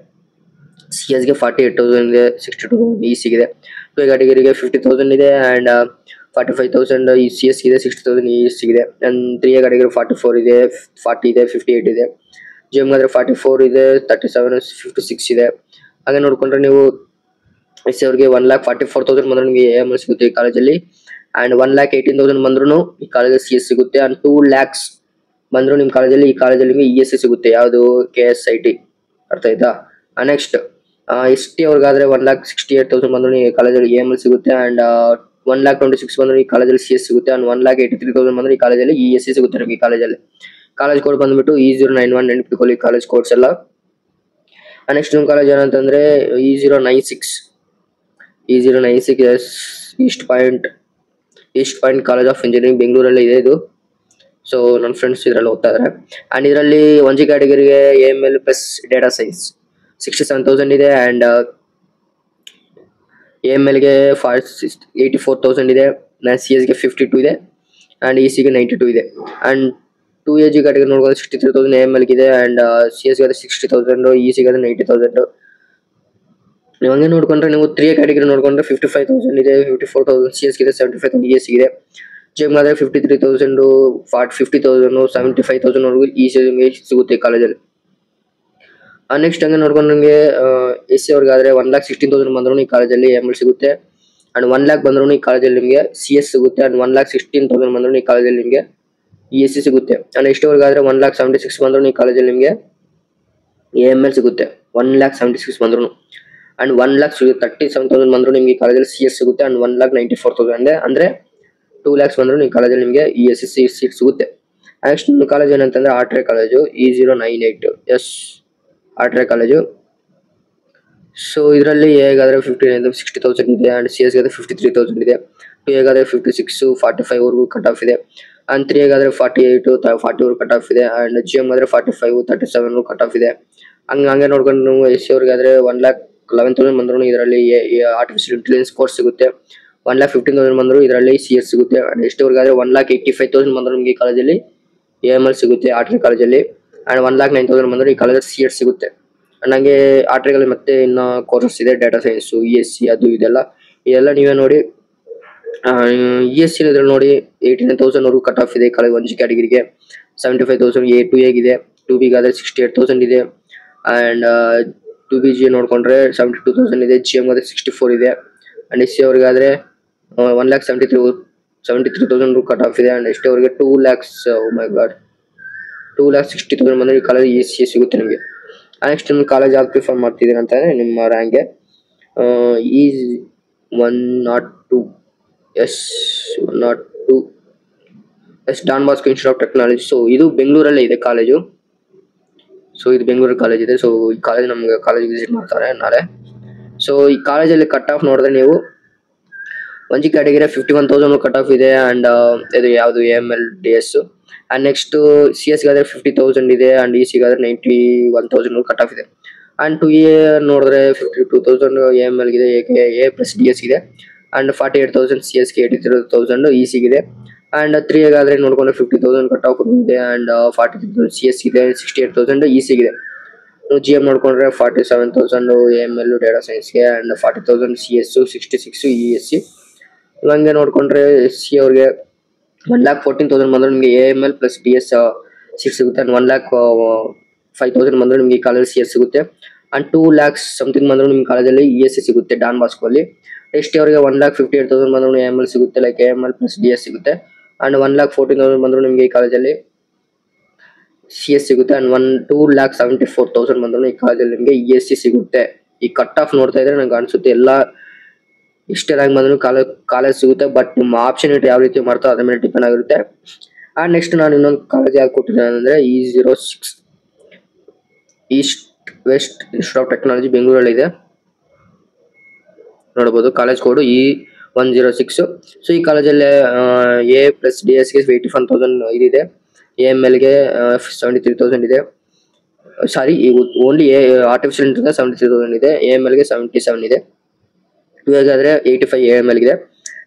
CSಗೆ 48,000 ಇದೆ, 62,000 EC ಇದೆ. 2A ಕ್ಯಾಟಗರಿಗೆ 50,000 ಇದೆ. ಅಂಡ್ 45,000 CS ಇದೆ, 60,000 EC ಇದೆ. ಅಂಡ್ 3A ಕ್ಯಾಟಗರಿ 44 ಇದೆ, 40 ಇದೆ, 58 ಇದೆ. GM ಗಾದ್ರೆ 44 ಇದೆ, 37, 56 ಇದೆ. ಹಾಗೆ ನೋಡ್ಕೊಂಡ್ರೆ ನೀವು ಎಸ್ ಸಿ ಅವ್ರಿಗೆ 1,44,000 ಬಂದ್ರು ನಿಮಗೆ AML ಸಿಗುತ್ತೆ ಈ ಕಾಲೇಜಲ್ಲಿ. ಅಂಡ್ 1,18,000 ಬಂದ್ರು ಈ ಕಾಲೇಜಲ್ಲಿ CS ಸಿಗುತ್ತೆ. ಅಂಡ್ 2 lakhs ಬಂದ್ರು ನಿಮ್ ಕಾಲೇಜಲ್ಲಿ ಈ ಕಾಲೇಜಲ್ಲಿ ನಿಮಗೆ ESC ಸಿಗುತ್ತೆ. ಯಾವುದು KSIT, ಅರ್ಥ ಆಯ್ತಾ. ನೆಕ್ಸ್ಟ್ ST ಅವ್ರಿಗಾದ್ರೆ 1,68,000 ಬಂದ್ರು ಈ ಕಾಲೇಜಲ್ಲಿ AML ಸಿಗುತ್ತೆ. ಅಂಡ್ 1,26,000 ಬಂದ್ರು ಈ ಕಾಲೇಜಲ್ಲಿ CS ಸಿಗುತ್ತೆ. ಅಂಡ್ 1,83,000 ಬಂದ್ರು ಈ ಕಾಲೇಜಲ್ಲಿ ESC ಸಿಗುತ್ತೆ ನಿಮಗೆ ಈ ಕಾಲೇಜಲ್ಲಿ. ಕಾಲೇಜ್ ಕೋಡ್ ಬಂದ್ಬಿಟ್ಟು E091 ನೆನಪಿಟ್ಕೊಳ್ಳಿ ಕಾಲೇಜ್ ಕೋಡ್ಸ್ ಎಲ್ಲ. ನೆಕ್ಸ್ಟ್ ನಿಮ್ಮ ಕಾಲೇಜ್ ಏನಂತಂದ್ರೆ E096 East point college of engineering ಬೆಂಗಳೂರಲ್ಲಿ ಇದೆ ಇದು. ಸೊ ನನ್ನ ಫ್ರೆಂಡ್ಸ್ ಇದರಲ್ಲಿ ಓದ್ತಾ ಇದ್ದಾರೆ. ಅಂಡ್ ಇದರಲ್ಲಿ 1G ಕ್ಯಾಟಗರಿಗೆ AML plus data science 67,000 ಇದೆ. ಅಂಡ್ AMLಗೆ 84,000 ಇದೆ. CS ಗೆ 52 ಇದೆ. ಅಂಡ್ ECಗೆ 92 ಇದೆ. ಅಂಡ್ 2AG ಕ್ಯಾಟಗರಿ ನೋಡ್ಕೊಂಡು 63,000 AMLಗೆ ಇದೆ. ಅಂಡ್ CS ಗೆ 60,000, ECಗೆ 90,000. ನೀವು ಹಂಗೆ ನೋಡ್ಕೊಂಡ್ರೆ ನೀವು 3A ಕ್ಯಾಟಗರಿ ನೋಡ್ಕೊಂಡ್ರೆ 55,000 ಇದೆ, 54,000 CS ಗಿದೆ, 75,000 ESC ಇದೆ. GM ಆದ್ರೆ 53,000, 50,000, 75,000 ವರೆಗೂ EC ಸಿಗುತ್ತೆ ಕಾಲೇಜಲ್ಲಿ. ನೆಕ್ಸ್ಟ್ ಹಂಗೆ ನೋಡ್ಕೊಂಡು ನಿಮಗೆ SC ಅವ್ರಿಗಾದ್ರೆ 1,16,000 ಬಂದ್ರು ಈ ಕಾಲೇಜಲ್ಲಿ AML ಸಿಗುತ್ತೆ. ಅಂಡ್ 1 lakh ಬಂದ್ರು ಈ ಕಾಲೇಜಲ್ಲಿ ನಿಮಗೆ CS ಸಿಗುತ್ತೆ. ಅಂಡ್ 1,16,000 ಬಂದ್ರು ಈ ಕಾಲೇಜಲ್ಲಿ ನಿಮಗೆ ESC ಸಿಗುತ್ತೆ. ಅಂಡ್ ST ಅವ್ರಿಗಾದ್ರೆ 1,76,000 ಬಂದ್ರು ಈ ಕಾಲೇಜಲ್ಲಿ ನಿಮಗೆ AML ಸಿಗುತ್ತೆ. 1,76,000 ಬಂದ್ರು. ಅಂಡ್ 1,37,000 ಬಂದ್ರು ನಿಮಗೆ ಕಾಲೇಜಲ್ಲಿ CS ಸಿಗುತ್ತೆ. ಅಂಡ್ 1,94,000 ಅಂದ್ರೆ 2 lakhs ಬಂದ್ರು ಈ ಕಾಲೇಜಲ್ಲಿ ನಿಮಗೆ ESC ಸೀಟ್ ಸಿಗುತ್ತೆ. ನೆಕ್ಸ್ಟ್ ನಿಮ್ಮ ಕಾಲೇಜ್ ಏನಂತಂದ್ರೆ ಆರ್ಟ್ರೆ ಕಾಲೇಜು E098 ಆರ್ಟ್ರೆ ಕಾಲೇಜು. ಸೊ ಇದರಲ್ಲಿ ಹೇಗಾದ್ರೆ 60,000 ಇದೆ. ಅಂಡ್ CS ಗಾದ್ರೆ 53,000 ಇದೆ. 2A ಗಾದ್ರೆ 56, 45 ವರೆಗೂ ಕಟ್ ಆಫ್ ಇದೆ. ಅಂಡ್ 3A ಗಾದ್ರೆ 48, 40 ವರೆಗೂ ಕಟ್ ಆಫ್ ಇದೆ. And GM Godrej 45, 37 cut off ಇದೆ. ಹಂಗೆ ನೋಡ್ಕೊಂಡು ನೀವು SC ಅವ್ರಿಗಾದ್ರೆ 1,11,000 ಬಂದ್ರು ಇದರಲ್ಲಿ ಆರ್ಟಿಫಿಷಿಯಲ್ ಇಂಟೆಲಿಜೆನ್ಸ್ ಕೋರ್ಸ್ ಸಿಗುತ್ತೆ. 1,15,000 ಬಂದ್ರು ಇದರಲ್ಲಿ CS ಸಿಗುತ್ತೆ. ಅಂಡ್ ST ಅವ್ರಿಗಾದ್ರೆ 1,85,000 ಬಂದ್ರು ನಿಮಗೆ ಕಾಲೇಜಲ್ಲಿ AML ಸಿಗುತ್ತೆ ಆರ್ಟ್ರೆ ಕಾಲೇಜಲ್ಲಿ. ಅಂಡ್ 1,09,000 ಬಂದ್ರು ಈ ಕಾಲೇಜಲ್ಲಿ CS ಸಿಗುತ್ತೆ. ಅಂಡ್ ಹಂಗೆ ಆರ್ಟ್ರೆಗಳಲ್ಲಿ ಮತ್ತೆ ಇನ್ನ ಕೋರ್ಸಸ್ ಇದೆ, ಡೇಟಾ ಸೈನ್ಸ್, ESC ಅದು ಇದೆಲ್ಲ ನೀವೇ ನೋಡಿ. ESC ಇದ್ರಲ್ಲಿ ನೋಡಿ 89,000 ವರೆಗೂ ಕಟ್ ಆಫ್ ಇದೆ ಕಾಲೇಜ್ 1G ಕ್ಯಾಟಗರಿಗೆ. 75,000 2A ಗಿದೆ. 2B ಗಾದ್ರೆ 68,000 ಇದೆ. ಅಂಡ್ 2BG ನೋಡ್ಕೊಂಡ್ರೆ 72,000 ಇದೆ. GM ಗಾದ್ರೆ 64 ಇದೆ. ಅಂಡ್ SC ಅವ್ರಿಗಾದ್ರೆ 1,73,000 ಕಟ್ ಆಫ್ ಇದೆ. ಅಂಡ್ ST ಅವ್ರಿಗೆ 2 lakhs, oh my god, 2,60,000 ಬಂದ್ರೆ ಈ ಕಾಲೇಜ್ ESC ಸಿಗುತ್ತೆ ನಿಮಗೆ. ನೆಕ್ಸ್ಟ್ ನಿಮ್ಮ ಕಾಲೇಜ್ ಯಾವ್ದು ಪ್ರಿಫರ್ ಮಾಡ್ತಿದ್ದೀರಿ ಅಂತಂದ್ರೆ ನಿಮ್ಮ ರ್ಯಾಂಕ್ಗೆ E102 Don Bosco institute of technology. So ಇದು ಬೆಂಗಳೂರಲ್ಲೇ ಇದೆ ಕಾಲೇಜು. ಸೊ ಇದು ಬೆಂಗಳೂರು ಕಾಲೇಜ್ ಇದೆ. ಸೊ ಈ ಕಾಲೇಜ್ ನಮ್ಗೆ ಕಾಲೇಜ್ ವಿಸಿಟ್ ಮಾಡ್ತಾರೆ ನಾಳೆ. ಸೊ ಈ ಕಾಲೇಜಲ್ಲಿ ಕಟ್ ಆಫ್ ನೋಡಿದ್ರೆ ನೀವು 1G ಕ್ಯಾಟಗರಿ 51,000 ಕಟ್ ಆಫ್ ಇದೆ. ಅಂಡ್ ಇದು ಯಾವುದು AML DS. And next CS ಗಾದ್ರೆ 50,000 ಇದೆ. And EC Godrej 91,000 cut off ಇದೆ. ಅಂಡ್ 2A ನೋಡಿದ್ರೆ 52,000 AML ಗಿದೆ, A ಪ್ಲಸ್ DS ಇದೆ. ಅಂಡ್ 48,000 CS ಗೆ, 83,000 EC ಗಿದೆ. ಅಂಡ್ 3A ಗಾದ್ರೆ ನೋಡ್ಕೊಂಡ್ರೆ 50,000 ಕಟ್ ಆಫ್ ಇದೆ. ಅಂಡ್ 43,000 CS ಇದೆ, 68,000 EC ಗಿದೆ. GM ನೋಡ್ಕೊಂಡ್ರೆ 47,000 AML ಡೇಟಾ ಸೈನ್ಸ್ಗೆ. And 40,000 CS, 66 ESC. ಹಂಗೆ ನೋಡ್ಕೊಂಡ್ರೆ SC ಅವ್ರಿಗೆ 1,14,000 ಬಂದ್ರೆ ನಿಮಗೆ AML ಪ್ಲಸ್ DS ಸೀಟ್ ಸಿಗುತ್ತೆ. ಅಂಡ್ 1,05,000 ಬಂದ್ರೆ ನಿಮಗೆ ಕಾಲೇಜ್ CS ಸಿಗುತ್ತೆ. ಅಂಡ್ 2 lakhs ಸಮಥಿಂಗ್ ಬಂದ್ರು ನಿಮ್ಮ ಕಾಲೇಜಲ್ಲಿ ESC ಸಿಗುತ್ತೆ ಡಾನ್ ಬಾಸ್ಕೋ ಅಲ್ಲಿ. ST ಅವರಿಗೆ 1,58,000 ಬಂದ್ರು AML ಸಿಗುತ್ತೆ, ಲೈಕ್ AML ಪ್ಲಸ್ DS ಸಿಗುತ್ತೆ. ಅಂಡ್ 1,14,000 ಬಂದ್ರು ನಿಮಗೆ ಈ ಕಾಲೇಜಲ್ಲಿ CS ಸಿಗುತ್ತೆ. ಅಂಡ್ 2,74,000 ಬಂದ್ರು ಈ ಕಾಲೇಜಲ್ಲಿ ನಿಮಗೆ ESC ಸಿಗುತ್ತೆ. ಈ ಕಟ್ ಆಫ್ ನೋಡ್ತಾ ಇದ್ರೆ ನಂಗೆ ಅನ್ಸುತ್ತೆ ಎಲ್ಲ ಇಷ್ಟೇ ರ್ಯಾಂಕ್ ಬಂದ್ರು ಕಾಲೇಜ್ ಸಿಗುತ್ತೆ. ಬಟ್ ನಿಮ್ಮ ಆಪ್ಷನ್ ಇಟ್ಟು ಯಾವ ರೀತಿ ಮಾಡ್ತಾರೋ ಅದ್ರ ಮೇಲೆ ಡಿಪೆಂಡ್ ಆಗಿರುತ್ತೆ. ಅಂಡ್ ನೆಕ್ಸ್ಟ್ ನಾನು ಇನ್ನೊಂದು ಕಾಲೇಜ್ ಯಾವ್ದು ಕೊಟ್ಟಿದ್ದೇನೆ ಅಂದ್ರೆ E06 East West Institute of Technology ಬೆಂಗಳೂರಲ್ಲಿ ಇದೆ. ನೋಡಬಹುದು ಕಾಲೇಜ್ ಕೋಡ್ E106. ಸೊ ಈ ಕಾಲೇಜಲ್ಲಿ A ಪ್ಲಸ್ DS ಗೆ 81,000 ಇದಿದೆ. AML ಗೆ 73,000 ಇದೆ. ಸಾರಿ, ಓನ್ಲಿ ಆರ್ಟಿಫಿಷಿಯಲ್ ಇಂಟೆಲಿಜೆನ್ಸ್ 73,000 ಇದೆ. AML ಗೆ 77 ಇದೆ. 2A ಗಾದ್ರೆ 85 AML ಗಿದೆ.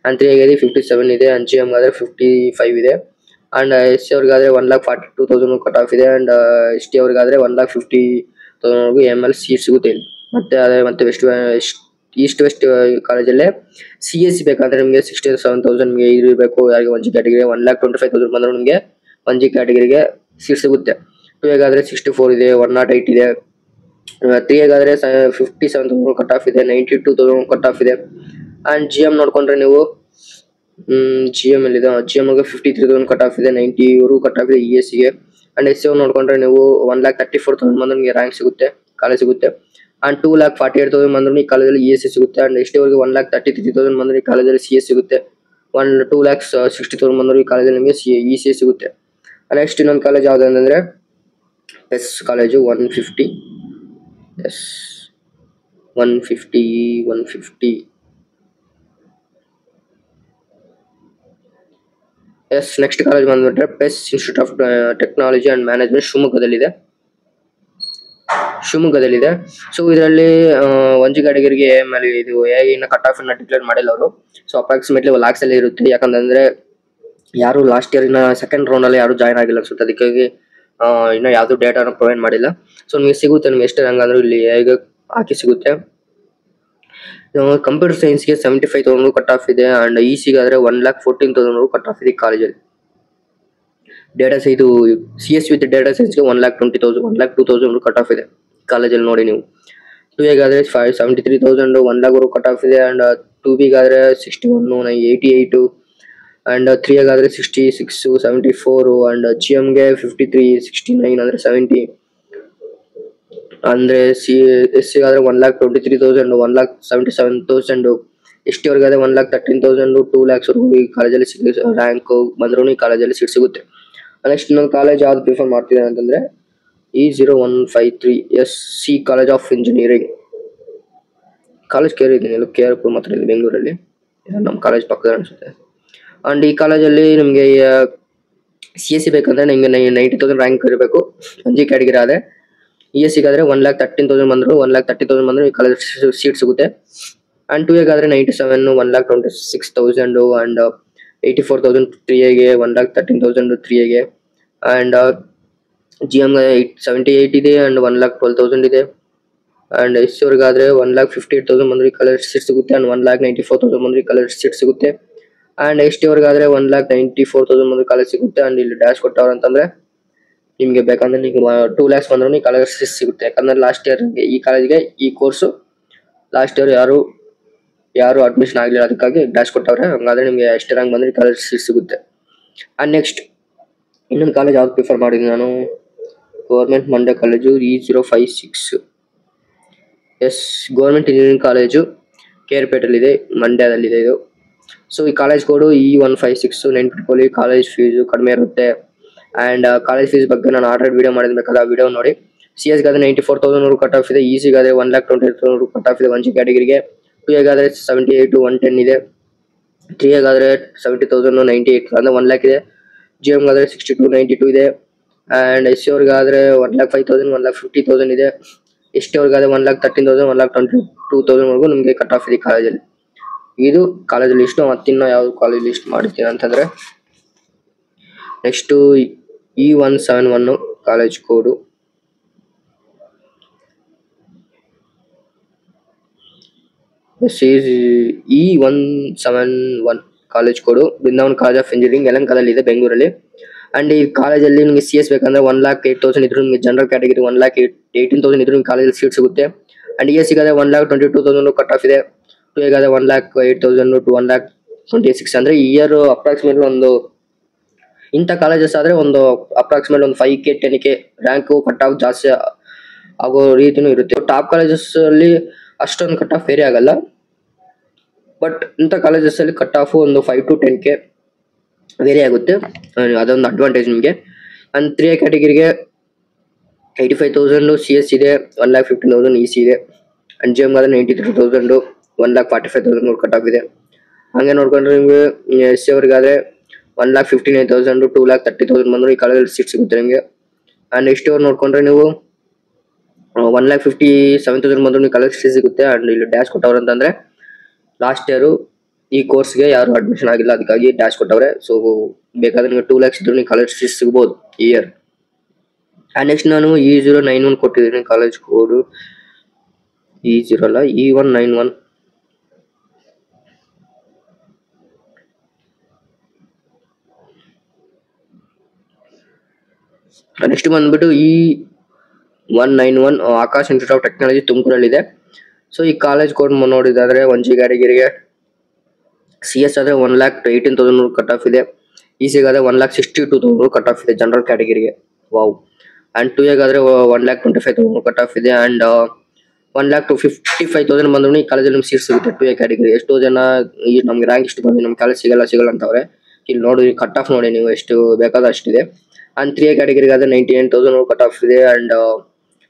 ಅಂಡ್ 3A ಗೆ 57 ಇದೆ. ಅಂಡ್ GM ಗಾದ್ರೆ 55 ಇದೆ. ಅಂಡ್ SC ಅವ್ರಿಗಾದ್ರೆ 1,42,000 ಕಟ್ ಆಫ್ ಇದೆ. ಅಂಡ್ ST ಅವ್ರಿಗಾದ್ರೆ 1,50,000 AML ಸೀಟ್ ಸಿಗುತ್ತೆ. ಮತ್ತೆ ಈಸ್ಟ್ ವೆಸ್ಟ್ ಕಾಲೇಜಲ್ಲೇ CSC ಬೇಕಾದ್ರೆ ನಿಮಗೆ 67,000 ನಿಮಗೆ ಇರಬೇಕು. ಯಾರಿಗೆ 1G ಕ್ಯಾಟಗರಿ 1,25,000 ಬಂದ್ರೆ ನಿಮಗೆ 1G ಕ್ಯಾಟಗರಿಗೆ ಸೀಟ್ ಸಿಗುತ್ತೆ. 2A ಗಾದ್ರೆ 64 ಇದೆ, 108 ಇದೆ. 3 ಗಾದ್ರೆ 57,000 ಕಟ್ ಆಫ್ ಇದೆ, 92,000 ಕಟ್ ಆಫ್ ಇದೆ. ಅಂಡ್ GM ನೋಡ್ಕೊಂಡ್ರೆ ನೀವು GM ಎಲ್ಲಿದೆ, GM ಗೆ 53,000 ಕಟ್ ಆಫ್ ಇದೆ, 90 ಕಟ್ ಆಫ್ ಇದೆ ESC ಗೆ. ಅಂಡ್ SO ನೋಡ್ಕೊಂಡ್ರೆ ನೀವು 1,34,000 ಬಂದ್ರೆ ನಿಮಗೆ ರ್ಯಾಂಕ್ ಸಿಗುತ್ತೆ, ಕಾಲೇಜ್ ಸಿಗುತ್ತೆ. ಅಂಡ್ 2,48,000 ಬಂದ್ರೆ ಈ ಕಾಲೇಜಲ್ಲಿ ESC ಸಿಗುತ್ತೆ. ಅಂಡ್ ST ಅವರಿಗೆ 1,33,000 ಬಂದ್ರೆ ಈ ಕಾಲೇಜಲ್ಲಿ CS ಸಿಗುತ್ತೆ. 2,60,000 ಬಂದ್ರೆ ಈ ಕಾಲೇಜಲ್ಲಿ ನಿಮಗೆ ECA ಸಿಗುತ್ತೆ. ನೆಕ್ಸ್ಟ್ ಇನ್ನೊಂದು ಕಾಲೇಜ್ ಯಾವ್ದು ಅಂತಂದ್ರೆ is college 150 is 150 is. Next college ಬಂದ್ಬಿಟ್ರೆ PES institute of technology and management ಶಿವಮೊಗ್ಗದಲ್ಲಿದೆ. ಸೊ ಇದರಲ್ಲಿ 1G ಕ್ಯಾಟಗರಿಗೆ ಮೇಲೆ ಇದು ಇನ್ನು ಕಟ್ ಆಫ್ ಡಿಕ್ಲೇರ್ ಮಾಡಿಲ್ಲ ಅವರು. ಸೊ ಅಪ್ರಾಕ್ಸಿಮೇಟ್ಲಿ ಲ್ಯಾಕ್ಸ್ ಅಲ್ಲಿ ಇರುತ್ತೆ. ಯಾಕಂತಂದ್ರೆ ಯಾರು ಲಾಸ್ಟ್ ಇಯರ್ ಇನ್ನ ಸೆಕೆಂಡ್ ರೌಂಡ್ ಅಲ್ಲಿ ಯಾರು ಜಾಯ್ನ್ ಆಗಿಲ್ಲ ಅನ್ಸುತ್ತೆ, ಅದಕ್ಕಾಗಿ ಇನ್ನ ಯಾವ್ದು ಡೇಟಾನ ಪ್ರೊವೈಡ್ ಮಾಡಿಲ್ಲ. ಸೊ ನಿಮಗೆ ಸಿಗುತ್ತೆ, ನಿಮ್ಗೆ ಎಷ್ಟು ರ್ಯಾಂಕ್ ಅಂದ್ರೆ ಇಲ್ಲಿ ಹೇಗೆ ಹಾಕಿ ಸಿಗುತ್ತೆ. ಕಂಪ್ಯೂಟರ್ ಸೈನ್ಸ್ಗೆ 75,000 ಕಟ್ ಆಫ್ ಇದೆ. ಅಂಡ್ EC ಗಾದ್ರೆ 1,14,000 ಕಟ್ ಆಫ್ ಇದೆ ಕಾಲೇಜಲ್ಲಿ. ಡೇಟಾ ಇದು CS ವಿತ್ ಡೇಟಾ ಸೈನ್ಸ್ಗೆ 1,20,000 1,02,000 ಕಟ್ ಆಫ್ ಇದೆ ಕಾಲೇಜಲ್ಲಿ ನೋಡಿ ನೀವು. 2A ಗಾದ್ರೆ 73,000 1,00,000 ಕಟ್ ಆಫ್ ಇದೆ. ಅಂಡ್ 2B ಗಾದ್ರೆ 61 88 ಅಂಡ್ 3A ಗಾದ್ರೆ 66 74 ಅಂಡ್ GM ಗೆ 53 69 ಅಂದ್ರೆ 70. ಅಂದ್ರೆ SC ಗಾದ್ರೆ 1,23,000 1,77,000 ST ಅವ್ರಿಗಾದ್ರೆ 1,13,000 2 lakhs ವರೆಗೂ ಈ ಕಾಲೇಜಲ್ಲಿ ರ್ಯಾಂಕ್ ಬಂದ್ರೂ ಈ ಕಾಲೇಜಲ್ಲಿ ಸೀಟ್ ಸಿಗುತ್ತೆ. ನೆಕ್ಸ್ಟ್ ಇನ್ನೊಂದು ಕಾಲೇಜ್ ಯಾವ್ದು ಪ್ರಿಫರ್ ಮಾಡ್ತಿದೆ ಅಂತಂದ್ರೆ E0153 SC college of engineering. College ಕೇಳಿದ್ದೀನಿ, KRಪುರ ಮಾತ್ರ ಇದೆ ಬೆಂಗಳೂರಲ್ಲಿ, ನಮ್ಮ ಕಾಲೇಜ್ ಪಕ್ಕದ ಅನ್ಸುತ್ತೆ. ಅಂಡ್ ಈ ಕಾಲೇಜಲ್ಲಿ ನಿಮಗೆ CSC ಬೇಕಂದ್ರೆ ನಿಮಗೆ 90,000 ರ್ಯಾಂಕ್ ಇರಬೇಕು 1G ಕ್ಯಾಟಗರಿ ಆದ್ರೆ. ESC ಗಾದ್ರೆ 1,13,000 ಬಂದ್ರು 1,30,000 ಬಂದ್ರು ಈ ಕಾಲೇಜ್ ಸೀಟ್ ಸಿಗುತ್ತೆ. And 2A Godrej 97 1,26,000 and 84,000 3A ಗೆ 1,13,000 3A ಗೆ. ಅಂಡ್ GM ಗೆ 78 ಇದೆ ಅಂಡ್ 1,12,000 ಇದೆ. ಅಂಡ್ SC ಅವ್ರಿಗಾದ್ರೆ 1,58,000 ಬಂದ್ರೆ ಈ ಕಾಲೇಜ್ ಸೀಟ್ ಸಿಗುತ್ತೆ. ಅಂಡ್ 1,94,000 ಬಂದ್ರೆ ಈ ಕಾಲೇಜ್ ಸೀಟ್ ಸಿಗುತ್ತೆ. ಅಂಡ್ ST ಅವ್ರಿಗಾದ್ರೆ 1,94,000 ಬಂದ್ರೆ ಕಾಲೇಜ್ ಸಿಗುತ್ತೆ. ಅಂಡ್ ಇಲ್ಲಿ ಡ್ಯಾಶ್ ಕೊಟ್ಟವ್ರ ಅಂತಂದ್ರೆ ನಿಮ್ಗೆ ಬೇಕಂದ್ರೆ ನಿಮ್ಗೆ 2 lakhs ಬಂದ್ರು ಈ ಕಾಲೇಜ್ ಸೀಟ್ ಸಿಗುತ್ತೆ. ಯಾಕಂದ್ರೆ ಲಾಸ್ಟ್ ಇಯರ್ ಈ ಕಾಲೇಜ್ಗೆ ಈ ಕೋರ್ಸು ಲಾಸ್ಟ್ ಇಯರ್ ಯಾರು ಅಡ್ಮಿಷನ್ ಆಗಲಿಲ್ಲ, ಅದಕ್ಕಾಗಿ ಡ್ಯಾಶ್ ಕೊಟ್ಟವ್ರೆ. ಹಂಗಾದ್ರೆ ನಿಮ್ಗೆ ಎಷ್ಟು ರ್ಯಾಂಕ್ ಬಂದ್ರೆ ಕಾಲೇಜ್ ಸೀಟ್ ಸಿಗುತ್ತೆ. ಅಂಡ್ ನೆಕ್ಸ್ಟ್ ಇನ್ನೊಂದು ಕಾಲೇಜ್ ಯಾವ್ದು ಪ್ರಿಫರ್ ಮಾಡಿದ್ದೀನಿ ನಾನು, government Mandya college E056 is government engineering college ಕೇರ್ಪೇಟೆಲ್ಲಿದೆ, ಮಂಡ್ಯದಲ್ಲಿದೆ ಇದು. ಸೊ ಈ ಕಾಲೇಜ್ ಕೋಡು E156 ನೆನ್ಪಿಟ್ಕೊಳ್ಳಿ. ಕಾಲೇಜ್ ಫೀಸು ಕಡಿಮೆ ಇರುತ್ತೆ. ಅಂಡ್ ಕಾಲೇಜ್ ಫೀಸ್ ಬಗ್ಗೆ ನಾನು ಆಲ್ರೆಡಿ ವಿಡಿಯೋ ಮಾಡಿರ್ಬೇಕಲ್ಲ, ಆ ವಿಡಿಯೋ ನೋಡಿ. CS ಗಾದ್ರೆ 94,000 ಕಟ್ ಆಫ್ ಇದೆ. EC ಗಾದ್ರೆ 1,28,000 ಕಟ್ ಆಫ್ ಇದೆ 1G ಕ್ಯಾಟಗರಿಗೆ. 2A ಗಾದ್ರೆ 78 110 ಇದೆ. 3A ಗಾದ್ರೆ 70,000 98 ಅಂದ್ರೆ 1 lakh ಇದೆ. GM ಗಾದ್ರೆ 62 92 ಇದೆ. ಅಂಡ್ SC ಅವ್ರಿಗಾದ್ರೆ 1,05,000 1,50,000 ಇದೆ. ST ಅವ್ರಿಗಾದ್ರೆ 1,13,000 1,22,000 ವರೆಗೂ ನಿಮಗೆ ಕಟ್ ಆಫ್ ಇದೆ ಕಾಲೇಜಲ್ಲಿ. ಇದು ಕಾಲೇಜ್ ಲಿಸ್ಟ್. ಮತ್ತಿನ್ನ ಯಾವ್ದು ಕಾಲೇಜ್ ಲಿಸ್ಟ್ ಮಾಡಿರ್ತೀನಿ ಅಂತಂದ್ರೆ next E171 college code. E171 college code Brindavan college of engineering ಯಲಹಂಕದಲ್ಲಿ ಇದೆ ಬೆಂಗಳೂರಲ್ಲಿ. ಅಂಡ್ ಈ ಕಾಲೇಜಲ್ಲಿ ನಿಮಗೆ CS ಬೇಕಂದ್ರೆ 1,08,000 ಇದ್ರು ನಿಮಗೆ ಜನರಲ್ ಕ್ಯಾಟಗರಿ 1,18,000 ಇದ್ರು ನಿಮಗೆ ಕಾಲೇಜಲ್ಲಿ ಸೀಟ್ ಸಿಗುತ್ತೆ. And ESC Godrej 1,22,000 cut off ಇದೆ. 2A ಗಾದ್ರೆ 1,08,000 to 1,26 ಅಂದ್ರೆ ಇಯರ್ ಅಪ್ರಾಕ್ಸಿಮೇಟ್ಲಿ ಒಂದು ಇಂಥ ಕಾಲೇಜಸ್ ಆದ್ರೆ ಒಂದು ಅಪ್ರಾಕ್ಸಿಮೇಟ್ ಒಂದು 5K 10K rank cut off ಜಾಸ್ತಿ ಆಗೋ ರೀತಿನೂ ಇರುತ್ತೆ. ಟಾಪ್ ಕಾಲೇಜಸ್ ಅಲ್ಲಿ ಅಷ್ಟೊಂದು ಕಟ್ ಆಫ್ ವೇರಿ ಆಗಲ್ಲ, ಬಟ್ ಇಂಥ ಕಾಲೇಜಸ್ ಅಲ್ಲಿ ಕಟ್ ಆಫ್ ಒಂದು 5 to 10K ವೇರಿ ಆಗುತ್ತೆ. ಅದೊಂದು ಅಡ್ವಾಂಟೇಜ್ ನಿಮಗೆ. ಅಂಡ್ 3A ಕ್ಯಾಟಗರಿಗೆ 85,000 CS ಇದೆ, 1,15,000 EC ಇದೆ. And GM Godrej 93,000 1,45,000 cut off ಇದೆ. ಹಂಗೆ ನೋಡ್ಕೊಂಡ್ರೆ ನಿಮಗೆ SC ಅವ್ರಿಗಾದ್ರೆ 1,59,000 2,30,000 ಬಂದ್ರು ಈ ಕಾಲೇಜಲ್ಲಿ ಸೀಟ್ ಸಿಗುತ್ತೆ ನಿಮಗೆ. ಅಂಡ್ ST ಅವ್ರು ನೋಡ್ಕೊಂಡ್ರೆ ನೀವು 1,57,000 ಬಂದ್ರು ನೀವು ಕಾಲೇಜ್ ಸೀಟ್ ಸಿಗುತ್ತೆ. ಅಂಡ್ ಇಲ್ಲಿ ಡ್ಯಾಶ್ ಕೊಟ್ಟವ್ರು ಅಂತಂದ್ರೆ ಲಾಸ್ಟ್ ಇಯರ್ ಈ ಕೋರ್ಸ್ಗೆ ಯಾರು ಅಡ್ಮಿಷನ್ ಆಗಿಲ್ಲ, ಅದಕ್ಕಾಗಿ ಡ್ಯಾಶ್ ಕೊಟ್ಟವ್ರೆ. ಸೊ ಬೇಕಾದ್ರೆ ನೀವು 2 lakhs ಇದ್ರು ನೀವು ಕಾಲೇಜ್ ಸೀಟ್ ಸಿಗ್ಬೋದು ಈ ಇಯರ್. ಅಂಡ್ ನೆಕ್ಸ್ಟ್ ನಾನು E091 ಕೊಟ್ಟಿದ್ದೀನಿ ಕಾಲೇಜ್ ಕೋಡು. E0 ಅಲ್ಲ E191. ನೆಕ್ಸ್ಟ್ ಬಂದ್ಬಿಟ್ಟು 191 ಆಕಾಶ್ ಇನ್ಸ್ಟಿಟ್ಯೂಟ್ ಆಫ್ ಟೆಕ್ನಾಲಜಿ ತುಮಕೂರಲ್ಲಿದೆ. ಸೊ ಈ ಕಾಲೇಜ್ ಕೋಡ್ ನೋಡಿದಾದ್ರೆ 1G ಕ್ಯಾಟಗರಿಗೆ CS ಆದ್ರೆ 1,18,000 ಕಟ್ ಆಫ್ ಇದೆ. EC ಗಾದ್ರೆ 1,62,000 ಕಟ್ ಆಫ್ ಇದೆ ಜನರಲ್ ಕ್ಯಾಟಗರಿಗೆ. ವಾವ್. ಅಂಡ್ 2A ಗಾದ್ರೆ 1,25,000 ಕಟ್ ಆಫ್ ಇದೆ. ಅಂಡ್ 1,55,000 ಬಂದ್ರು ಈ ಕಾಲೇಜಲ್ಲಿ ನಿಮ್ಗೆ ಸೀಟ್ ಸಿಗುತ್ತೆ 2A ಕ್ಯಾಟಗರಿ. ಎಷ್ಟೋ ಜನ ಈ ನಮ್ಗೆ ರ್ಯಾಂಕ್ ಇಷ್ಟು ಬಂದು ನಮ್ಗೆ ಕಾಲೇಜ್ ಸಿಗಲ್ಲ ಅಂತವ್ರೆ. ಇಲ್ಲಿ ನೋಡಿ ಕಟ್ ಆಫ್ ನೋಡಿ ನೀವು ಎಷ್ಟು ಬೇಕಾದ ಅಷ್ಟಿದೆ. ಅಂಡ್ 3A ಕ್ಯಾಟಗರಿಗೆ ಆದ್ರೆ 98,000 ಕಟ್ ಆಫ್ ಇದೆ. ಅಂಡ್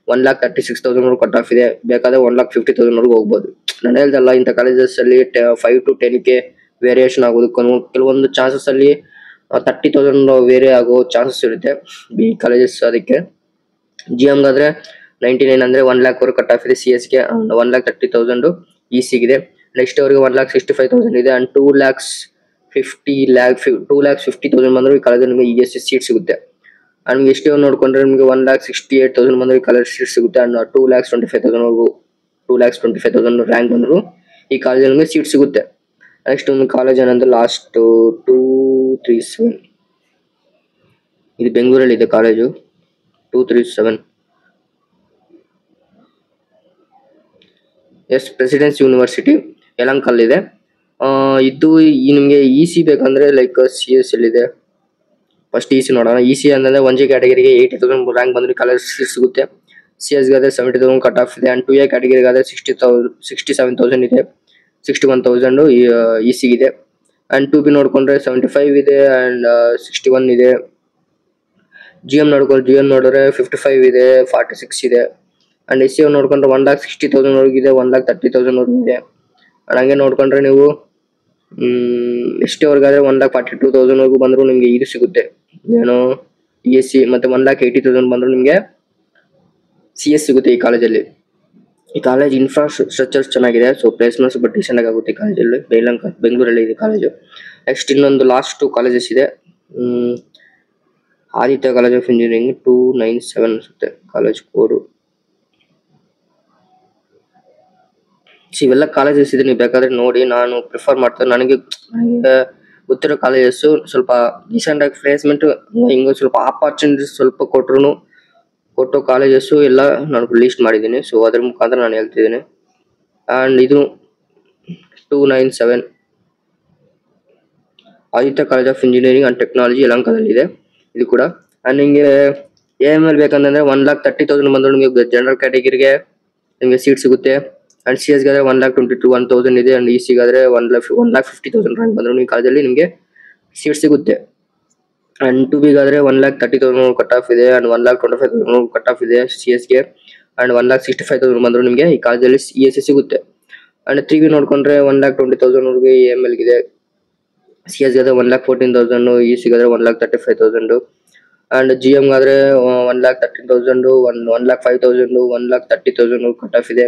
1,36,000 ಕಟ್ ಆಫ್ ಇದೆ. ಬೇಕಾದ್ರೆ 1,50,000 ಹೋಗ್ಬೋದು. ನಾನು ಹೇಳ್ದಲ್ಲ ಇಂಥ ಕಾಲೇಜಸ್ ಅಲ್ಲಿ 5 to 10K ವೇರಿಯೇಷನ್ ಆಗೋದು. ಕೆಲವೊಂದು ಚಾನ್ಸಸ್ ಅಲ್ಲಿ 30,000 ವೇರಿ ಆಗೋ ಚಾನ್ಸಸ್ ಇರುತ್ತೆ ಈ ಕಾಲೇಜಸ್. ಅದಕ್ಕೆ GM ಗಾದ್ರೆ 99 ಅಂದ್ರೆ 1 lakh ವರೆಗೂ ಕಟ್ ಆಫ್ ಇದೆ. CS ಗೆ 1,30,000 EC ಗಿದೆ. ನೆಕ್ಸ್ಟ್ ಅವರಿಗೆ 1,65,000 ಇದೆ. ಅಂಡ್ 2,50,000 ಬಂದ್ರೆ ಈ ಕಾಲೇಜಲ್ಲಿ ನಿಮಗೆ ESC ಸೀಟ್ ಸಿಗುತ್ತೆ. ಅಂಡ್ ನಿಮ್ಗೆ ಎಷ್ಟು ನೋಡ್ಕೊಂಡ್ರೆ ನಿಮಗೆ 1,68,000 ಬಂದ್ರೆ ಈ ಕಾಲೇಜ್ ಸೀಟ್ ಸಿಗುತ್ತೆ. ಅಂಡ್ 2,25,000 ರ್ಯಾಂಕ್ ಬಂದ್ರು ಈ ಕಾಲೇಜಲ್ಲಿ ನಿಮಗೆ ಸೀಟ್ ಸಿಗುತ್ತೆ. ನೆಕ್ಸ್ಟ್ ಒಂದು ಕಾಲೇಜ್ ಏನಂದ್ರೆ ಲಾಸ್ಟ್ 237 ಇದು ಬೆಂಗಳೂರಲ್ಲಿ ಇದೆ ಕಾಲೇಜು. 237 ಪ್ರೆಸಿಡೆನ್ಸಿ ಯೂನಿವರ್ಸಿಟಿ ಯಲಹಂಕಲ್ ಇದೆ. ಇದು ನಿಮಗೆ EC ಬೇಕಂದ್ರೆ ಲೈಕ್ CS ಇದೆ. ಫಸ್ಟ್ EC ನೋಡೋಣ. EC ಅಂದ್ರೆ 1G ಕ್ಯಾಟಗರಿಗೆ 80,000 ರ್ಯಾಂಕ್ ಬಂದ್ರೆ ಕಾಲೇಜ್ ಸೀಟ್ ಸಿಗುತ್ತೆ. CS ಗಾದ್ರೆ 70,000 ಕಟ್ ಆಫ್ ಇದೆ. ಅಂಡ್ 2A ಕ್ಯಾಟಗರಿಗೆ ಆದ್ರೆ 67,000 ಇದೆ. 61,000 EC ಇದೆ. ಅಂಡ್ 2B ನೋಡ್ಕೊಂಡ್ರೆ 75 ಇದೆ. ಅಂಡ್ 61 ಇದೆ. GM ನೋಡಿದ್ರೆ 55 ಇದೆ, 46 ಇದೆ. ಅಂಡ್ SC ನೋಡ್ಕೊಂಡ್ರೆ 1,60,000 ವರೆಗೂ ಇದೆ, 1,30,000 ವರೆಗೂ ಇದೆ. ಅಂಡ್ ಹಂಗೆ ನೋಡ್ಕೊಂಡ್ರೆ ನೀವು ST ಅವ್ರಿಗಾದ್ರೆ 1,42,000 ವರೆಗೂ ಬಂದ್ರು ನಿಮ್ಗೆ ಇದು ಸಿಗುತ್ತೆ ಏನು ESC. ಮತ್ತೆ 1,80,000 ಬಂದ್ರು ನಿಮ್ಗೆ CS ಸಿಗುತ್ತೆ ಈ ಕಾಲೇಜಲ್ಲಿ. ಈ ಕಾಲೇಜ್ ಇನ್ಫ್ರಾಸ್ಟ್ರಕ್ಚರ್ ಚೆನ್ನಾಗಿದೆ. ಸೊ ಪ್ಲೇಸ್ಮೆಂಟ್ಸ್ ಬಟ್ ಡಿಸೆಂಟ್ ಆಗಿ ಆಗುತ್ತೆ ಈ ಕಾಲೇಜಲ್ಲಿ. ಬೆಂಗಳೂರಲ್ಲಿ ಇದೆ ಕಾಲೇಜು. ನೆಕ್ಸ್ಟ್ ಇನ್ನೊಂದು ಲಾಸ್ಟ್ 2 ಕಾಲೇಜಸ್ ಇದೆ. ಆದಿತ್ಯ ಕಾಲೇಜ್ ಆಫ್ ಇಂಜಿನಿಯರಿಂಗ್ 297 ಅನ್ಸುತ್ತೆ ಕಾಲೇಜ್ ಕೋಡು. ಇವೆಲ್ಲ ಕಾಲೇಜಸ್ ಇದೆ, ನೀವು ಬೇಕಾದ್ರೆ ನೋಡಿ. ನಾನು ಪ್ರಿಫರ್ ಮಾಡ್ತೇನೆ. ನನಗೆ ಗೊತ್ತಿರೋ ಕಾಲೇಜಸ್ ಸ್ವಲ್ಪ ಡಿಸೆಂಟ್ ಆಗಿ ಪ್ಲೇಸ್ಮೆಂಟ್ ಹಿಂಗೆ ಸ್ವಲ್ಪ ಆಪರ್ಚುನಿಟೀಸ್ ಸ್ವಲ್ಪ ಕೊಟ್ಟು ಕಾಲೇಜಸ್ ಎಲ್ಲ ನಾನು ಲಿಸ್ಟ್ ಮಾಡಿದ್ದೀನಿ. ಸೊ ಅದ್ರ ಮುಖಾಂತರ ನಾನು ಹೇಳ್ತಿದ್ದೀನಿ. ಅಂಡ್ ಇದು 297 Aditya college of engineering and technology ಯಲಹಂಕದಲ್ಲಿ ಇದೆ ಇದು ಕೂಡ. ಅಂಡ್ ನಿಮಗೆ AML ಬೇಕಂತಂದ್ರೆ 1,30,000 ಬಂದ್ರು ನಿಮಗೆ ಜನರಲ್ ಕ್ಯಾಟಗರಿಗೆ ನಿಮಗೆ ಸೀಟ್ ಸಿಗುತ್ತೆ. ಅಂಡ್ CS ಗಾದ್ರೆ 1,21,000 ಇದೆ. ಅಂಡ್ EC ಗಾದ್ರೆ 1,50,000 ರ್ಯಾಂಕ್ ಬಂದ್ರು ಈ ಕಾಲೇಜಲ್ಲಿ ನಿಮಗೆ ಸೀಟ್ ಸಿಗುತ್ತೆ. And 2B Godrej 1,30,000 cut off ಇದೆ. ಅಂಡ್ 1,25,000 ಕಟ್ ಆಫ್ ಇದೆ CS ಗೆ. ಅಂಡ್ 1,65,000 ಬಂದ್ರು ನಿಮಗೆ ಈ ಕಾಲೇಜಲ್ಲಿ ESC ಸಿಗುತ್ತೆ. ಅಂಡ್ 3B ನೋಡ್ಕೊಂಡ್ರೆ 1,20,000 ವರೆಗೆ AML ಗಿದೆ. CS Godrej 1,14,000, EC Godrej 1,35,000. And GM Godrej 1,13,000, 1,05,000, 1,30,000 cut off ಇದೆ.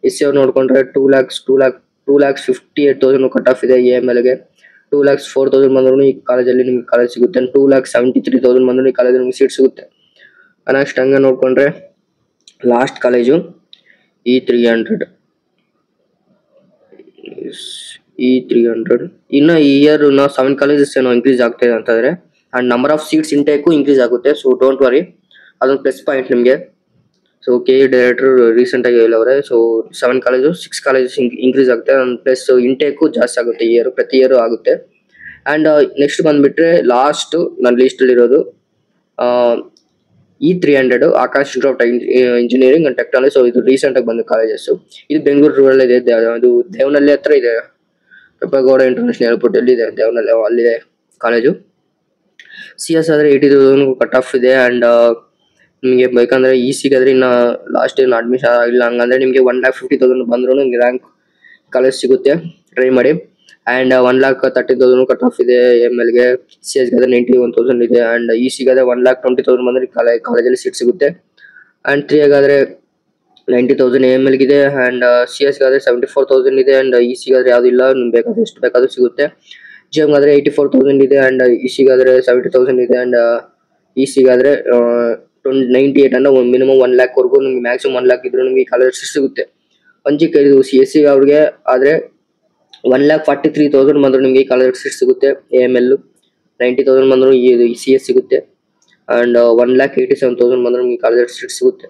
SC ಅವ್ರು ನೋಡ್ಕೊಂಡ್ರೆ 2,58,000 ಕಟ್ ಆಫ್ ಇದೆ AML ಗೆ. 2,04,000 ಬಂದ್ರು ಈ ಕಾಲೇಜಲ್ಲಿ ನಿಮ್ಗೆ ಕಾಲೇಜ್ ಸಿಗುತ್ತೆ. 2,73,000 ಬಂದ್ರು ಈ ಕಾಲೇಜಲ್ಲಿ ನಿಮ್ಗೆ ಸೀಟ್ ಸಿಗುತ್ತೆ. ನೆಕ್ಸ್ಟ್ ಹಂಗೆ ನೋಡ್ಕೊಂಡ್ರೆ ಲಾಸ್ಟ್ ಕಾಲೇಜು E300 ಇನ್ನು ಈ ಇಯರ್ 7 ಕಾಲೇಜಸ್ ಏನೋ ಇನ್ಕ್ರೀಸ್ ಆಗ್ತಾ ಇದೆ ಅಂತಂದ್ರೆ. And number of seats intake increase ಆಗುತ್ತೆ. ಸೊ ಡೋಂಟ್ ವರಿ, ಅದೊಂದು ಪ್ಲಸ್ ಪಾಯಿಂಟ್ ನಿಮಗೆ. ಸೊ KE ಡೈರೆಕ್ಟರ್ ರೀಸೆಂಟ್ ಆಗಿ ಹೇಳವ್ರೆ. ಸೊ 7 ಕಾಲೇಜು 6 ಕಾಲೇಜಸ್ ಇನ್ಕ್ರೀಸ್ ಆಗುತ್ತೆ. ಪ್ಲಸ್ ಇಂಟೇಕು ಜಾಸ್ತಿ ಆಗುತ್ತೆ ಪ್ರತಿ ಇಯರ್ ಆಗುತ್ತೆ. ಅಂಡ್ ನೆಕ್ಸ್ಟ್ ಬಂದ್ಬಿಟ್ರೆ ಲಾಸ್ಟ್ ನನ್ನ ಲಿಸ್ಟ್ ಅಲ್ಲಿ ಇರೋದು E300 Akash institute of engineering and technology. So ಇದು ರೀಸೆಂಟ್ ಆಗಿ ಬಂದ ಕಾಲೇಜಸ್. ಇದು ಬೆಂಗಳೂರು ರೂರಲ್ ಇದೆ. ಅದು ದೇವನಹಳ್ಳಿ ಹತ್ರ ಇದೆ. ಕೆಂಪೇಗೌಡ ಇಂಟರ್ನ್ಯಾಷನಲ್ ಏರ್ಪೋರ್ಟ್ ಅಲ್ಲಿ ಇದೆ ದೇವನಹಳ್ಳಿ, ಅಲ್ಲಿದೆ ಕಾಲೇಜು. CS ಆದ್ರೆ 80,000 ಕಟ್ ಆಫ್ ಇದೆ. ಅಂಡ್ ನಿಮಗೆ ಬೇಕಂದ್ರೆ EC ಗಾದ್ರೆ ಇನ್ನ ಲಾಸ್ಟ್ ಏನು ಅಡ್ಮಿಷನ್ ಆಗಿಲ್ಲ, ಹಂಗಂದ್ರೆ ನಿಮಗೆ 1,50,000 ಬಂದ್ರು ನಿಮ್ಗೆ ರ್ಯಾಂಕ್ ಕಾಲೇಜ್ ಸಿಗುತ್ತೆ. ಟ್ರೈ ಮಾಡಿ. ಅಂಡ್ 1,30,000 ಕಟ್ ಆಫ್ ಇದೆ AML ಗೆ. CS ಗಾದ್ರೆ 91,000 ಇದೆ. ಅಂಡ್ EC ಗಾದ್ರೆ 1,20,000 ಬಂದ್ರೆ ಕಾಲೇಜಲ್ಲಿ ಸೀಟ್ ಸಿಗುತ್ತೆ. ಅಂಡ್ 3A ಗಾದ್ರೆ 90,000 AML ಗಿದೆ. ಅಂಡ್ CS ಗಾದ್ರೆ 74,000 ಇದೆ. ಅಂಡ್ EC ಗಾದ್ರೆ ಯಾವ್ದು ಇಲ್ಲ, ನಿಮ್ಗೆ ಬೇಕಾದ್ರೆ ಎಷ್ಟು ಬೇಕಾದ್ರೂ ಸಿಗುತ್ತೆ. GM ಗಾದ್ರೆ 84,000 ಇದೆ. ಅಂಡ್ EC ಗಾದ್ರೆ 70,000 ಇದೆ. ಅಂಡ್ EC ಗಾದ್ರೆ 98 ಅಂದ್ರೆ ಮಿನಿಮಮ್ 1 lakh ವರೆಗೂ ನಿಮ್ಗೆ ಮ್ಯಾಕ್ಸಿಮಮ್ 1 lakh ಇದ್ರು ನಿಮ್ಗೆ ಕಾಲೇಜ್ ಸಿಗುತ್ತೆ. 1G CSC ಅವ್ರಿಗೆ ಆದ್ರೆ 1,43,000 ಬಂದ್ರು ನಿಮ್ಗೆ ಕಾಲೇಜ್ ಸೀಟ್ ಸಿಗುತ್ತೆ. AML 90,000 ಬಂದ್ರು CS ಸಿಗುತ್ತೆ. ಅಂಡ್ 1,87,000 ಬಂದ್ರು ನಿಮ್ಗೆ ಕಾಲೇಜ್ ಸೀಟ್ ಸಿಗುತ್ತೆ.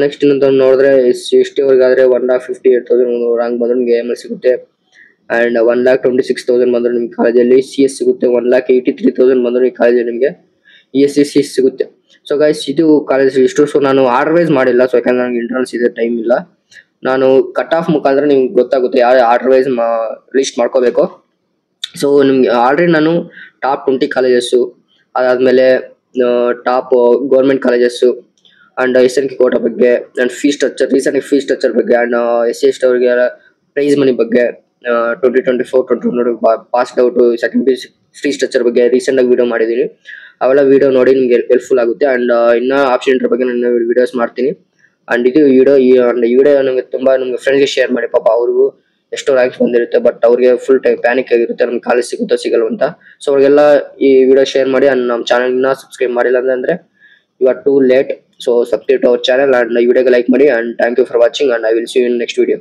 ನೆಕ್ಸ್ಟ್ ಇನ್ನೊಂದು ನೋಡಿದ್ರೆ ST ಅವ್ರಿಗಾದ್ರೆ 1,58,000 ರ್ಯಾಂಕ್ ಬಂದ್ರೆ ನಿಮಗೆ AML ಸಿಗುತ್ತೆ. ಅಂಡ್ 1,26,000 ಬಂದ್ರೆ ನಿಮ್ಗೆ ಕಾಲೇಜಲ್ಲಿ CS ಸಿಗುತ್ತೆ. 1,83,000 ಬಂದ್ರೆ ಈ ಕಾಲೇಜಲ್ಲಿ ನಿಮಗೆ ESC ಸಿಗುತ್ತೆ. ಸೊ ಗೈಸ್ ಇದು ಕಾಲೇಜ್ ಇಷ್ಟು. ಸೊ ನಾನು ಆರ್ಡರ್ ವೈಸ್ ಮಾಡಿಲ್ಲ, ಸೊ ಯಾಕಂದ್ರೆ ನನಗೆ ಇಂಟರ್ನಲ್ಸ್ ಇದೆ, ಟೈಮ್ ಇಲ್ಲ. ನಾನು ಕಟ್ ಆಫ್ ಮುಖಾಂತರ ನಿಮ್ಗೆ ಗೊತ್ತಾಗುತ್ತೆ ಯಾವ ಆರ್ಡರ್ ವೈಸ್ ಲಿಸ್ಟ್ ಮಾಡ್ಕೋಬೇಕು. ಸೊ ನಿಮ್ಗೆ ಆಲ್ರೆಡಿ ನಾನು ಟಾಪ್ 20 ಕಾಲೇಜಸ್ಸು, ಅದಾದಮೇಲೆ top government colleges and SNK quota ಬಗ್ಗೆ and fee structure, recent fee structure ಬಗ್ಗೆ ಅಂಡ್ SC ಅವ್ರಿಗೆ ಪ್ರೈಸ್ ಮನಿ ಬಗ್ಗೆ 2024-2025 passed out second P fee structure ಬಗ್ಗೆ ರೀಸೆಂಟ್ ಆಗಿ ವಿಡಿಯೋ ಮಾಡಿದ್ದೀನಿ. ಅವೆಲ್ಲ ವಿಡಿಯೋ ನೋಡಿ ನಿಮ್ಗೆ ಹೆಲ್ಪ್ಫುಲ್ ಆಗುತ್ತೆ. ಅಂಡ್ ಇನ್ನ ಆಪ್ಷನ್ ಬಗ್ಗೆ ನಾನು ವಿಡಿಯೋಸ್ ಮಾಡ್ತೀನಿ. ಅಂಡ್ ಇದು ವಿಡಿಯೋ ನಿಮ್ಗೆ ಫ್ರೆಂಡ್ಸ್ಗೆ ಶೇರ್ ಮಾಡಿ. ಪಾಪ ಅವ್ರಿಗೂ ಎಷ್ಟೋ ರ್ಯಾಂಕ್ಸ್ ಬಂದಿರುತ್ತೆ, ಬಟ್ ಅವ್ರಿಗೆ ಫುಲ್ ಟೈಮ್ ಪ್ಯಾನಿಕ್ ಆಗಿರುತ್ತೆ ನಮ್ಗೆ ಕಾಲೇಜ್ ಸಿಗುತ್ತೋ ಸಿಗಲ್ಲ ಅಂತ. ಸೊ ಅವ್ರಿಗೆಲ್ಲ ಈ ವಿಡಿಯೋ ಶೇರ್ ಮಾಡಿ. ಅಂಡ್ ನಮ್ಮ ಚಾನಲ್ನ ಸಬ್ಸ್ಕ್ರೈಬ್ ಮಾಡಿಲ್ಲ ಅಂದ್ರೆ you are too late. So subscribe to our channel and ಈ ವಿಡಿಯೋಗೆ ಲೈಕ್ ಮಾಡಿ. And thank you for watching and I will see you in next video.